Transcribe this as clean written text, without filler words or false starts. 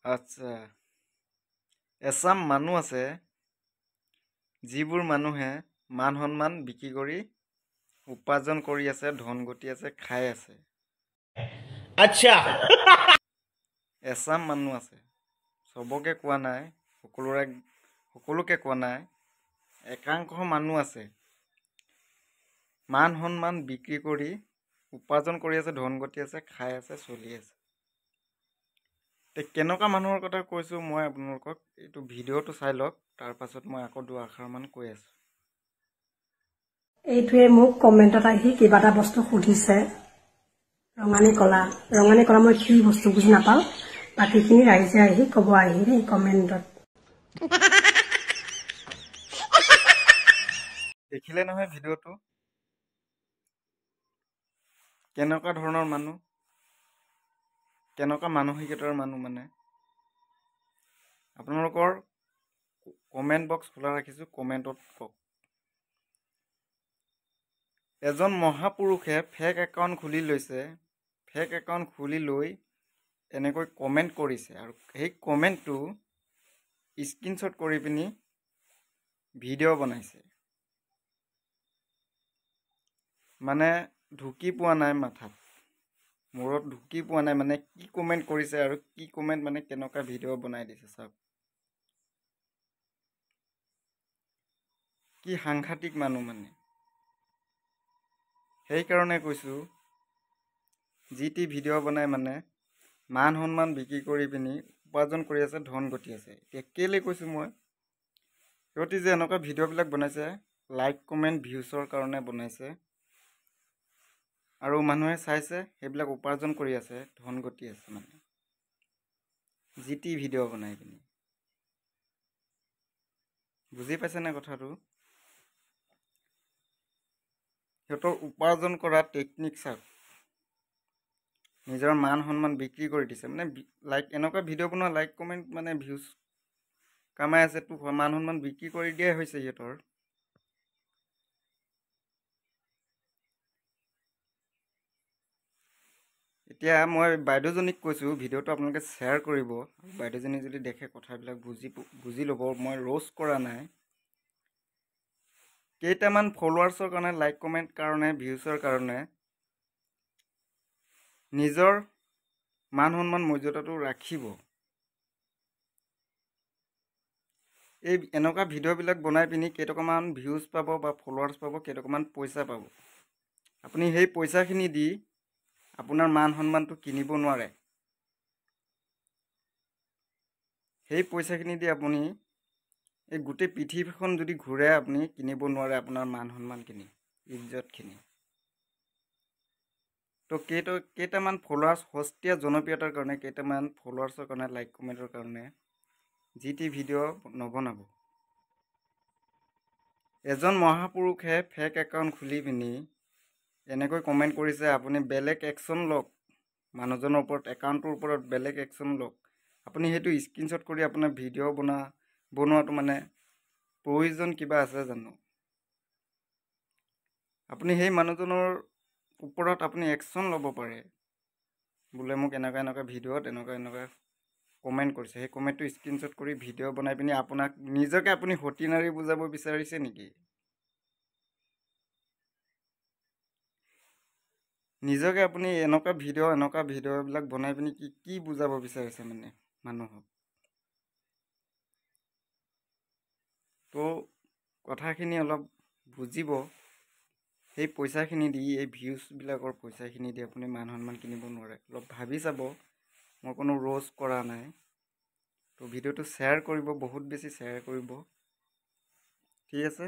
আচ্ছা, এচাম মানুহ আছে যিবোৰ মানুহে মান সন্মান বিক্ৰী কৰি উপাৰ্জন কৰি আছে, ধন ঘটি আছে, খাই আছে। अच्छा এচাম মানুহ আছে, চবকে কোৱা নাই, সকলোকে কোৱা নাই, একাংশ মানুহ আছে মান সন্মান বিক্ৰী কৰি উপাৰ্জন কৰি আছে, ধন ঘটি আছে, খাই আছে, চলি আছে। কেনেকুৱা মানুহৰ কথা কৈছোঁ মই আপোনালোকক এইটো ভিডিঅ'টো চাই লওক, তাৰ পাছত মই আকৌ দুআষাৰমান কৈ আছোঁ। এইটোৱে মোক কমেণ্টত আহি কিবা এটা বস্তু সুধিছে, ৰঙানী কলা মই কি বস্তু বুজি নাপাওঁ, বাকীখিনি ৰাইজে আহি ক'ব আহি দেই কমেণ্টত। দেখিলে নহয় ভিডিঅ'টো, কেনেকুৱা ধৰণৰ মানুহ, কেনেকুৱা মানসিকতাৰ মানুহ মানে। আপোনালোকৰ কমেণ্ট বক্স খোলা ৰাখিছোঁ, কমেণ্টত কওক। এজন মহাপুৰুষে ফেক একাউণ্ট খুলি লৈছে, ফেক একাউণ্ট খুলি লৈ এনেকৈ কমেণ্ট কৰিছে, আৰু সেই কমেণ্টটো স্ক্ৰীনশ্বট কৰি পিনি ভিডিঅ' বনাইছে। মানে ঢুকি পোৱা নাই মাথাত, মূৰত ঢুকি পোৱা নাই, মানে কি কমেণ্ট কৰিছে আৰু কি কমেণ্ট মানে কেনেকুৱা ভিডিঅ' বনাই দিছে চাওক। কি সাংঘাতিক মানুহ মানে। সেইকাৰণে কৈছোঁ, যি টি ভিডিঅ' বনাই মানে মান সন্মান বিক্ৰী কৰি পিনি উপাৰ্জন কৰি আছে, ধন ঘটি আছে। এতিয়া কেলৈ কৈছোঁ মই, সিহঁতি যে এনেকুৱা ভিডিঅ'বিলাক বনাইছে, লাইক কমেণ্ট ভিউজৰ কাৰণে বনাইছে, আৰু মানুহে চাইছে, সেইবিলাক উপাৰ্জন কৰি আছে, ধন ঘটি আছে। মানে যি টি ভিডিঅ' বনাই পিনি, বুজি পাইছেনে কথাটো? সিহঁতৰ উপাৰ্জন কৰা টেকনিক চাওক, নিজৰ মান সন্মান বিক্ৰী কৰি দিছে। মানে লাইক এনেকুৱা ভিডিঅ' বনোৱা, লাইক কমেণ্ট মানে ভিউজ কামাই আছে, তো মান সন্মান বিক্ৰী কৰি দিয়াই হৈছে সিহঁতৰ। এতিয়া মই বাইদেউজনীক কৈছোঁ, ভিডিঅ'টো আপোনালোকে শ্বেয়াৰ কৰিব, বাইদেউজনী যদি দেখে কথাবিলাক বুজি ল'ব। মই ৰ'ষ্ট কৰা নাই, কেইটামান ফলোৱাৰ্ছৰ কাৰণে, লাইক কমেণ্ট কাৰণে, ভিউজৰ কাৰণে নিজৰ মান সন্মান মৰ্যাদাটো ৰাখিব। এই এনেকুৱা ভিডিঅ'বিলাক বনাই পিনি কেইটকামান ভিউজ পাব বা ফলোৱাৰ্ছ পাব, কেইটকামান পইচা পাব। আপুনি সেই পইচাখিনি দি আপোনাৰ মান সন্মানটো কিনিব নোৱাৰে। সেই পইচাখিনি দি আপুনি এই গোটেই পৃথিৱীখন যদি ঘূৰে, আপুনি কিনিব নোৱাৰে আপোনাৰ মান সন্মানখিনি, ইজ্জতখিনি। তো কেইটামান ফলোৱাৰ্ছ, সস্তীয়া জনপ্ৰিয়তাৰ কাৰণে, কেইটামান ফলোৱাৰ্ছৰ কাৰণে, লাইক কমেণ্টৰ কাৰণে যি টি ভিডিঅ' নবনাব। এজন মহাপুৰুষে ফেক একাউণ্ট খুলি পিনি এনেকৈ কমেণ্ট কৰিছে, আপুনি বেলেগ একশ্যন লওক, মানুহজনৰ ওপৰত, একাউণ্টটোৰ ওপৰত বেলেগ একশ্যন লওক। আপুনি সেইটো স্ক্ৰীনশ্বট কৰি আপোনাৰ ভিডিঅ' বনোৱাটো মানে প্ৰয়োজন কিবা আছে জানো? আপুনি সেই মানুহজনৰ ওপৰত আপুনি একশ্যন ল'ব পাৰে, বোলে মোক এনেকুৱা ভিডিঅ'ত এনেকুৱা কমেণ্ট কৰিছে, সেই কমেণ্টটো স্ক্ৰীনশ্বট কৰি ভিডিঅ' বনাই পিনি আপোনাক নিজকে আপুনি সতিনাৰী বুজাব বিচাৰিছে নেকি? নিজকে আপুনি এনেকুৱা ভিডিঅ'বিলাক বনাই পিনি কি বুজাব বিচাৰিছে মানে মানুহক? তো কথাখিনি অলপ বুজিব। সেই পইচাখিনি দি, এই ভিউজবিলাকৰ পইচাখিনি দি আপুনি মান সন্মান কিনিব নোৱাৰে। অলপ ভাবি চাব। মই কোনো ৰ'ষ্ট কৰা নাই। তো ভিডিঅ'টো শ্বেয়াৰ কৰিব, বহুত বেছি শ্বেয়াৰ কৰিব। ঠিক আছে।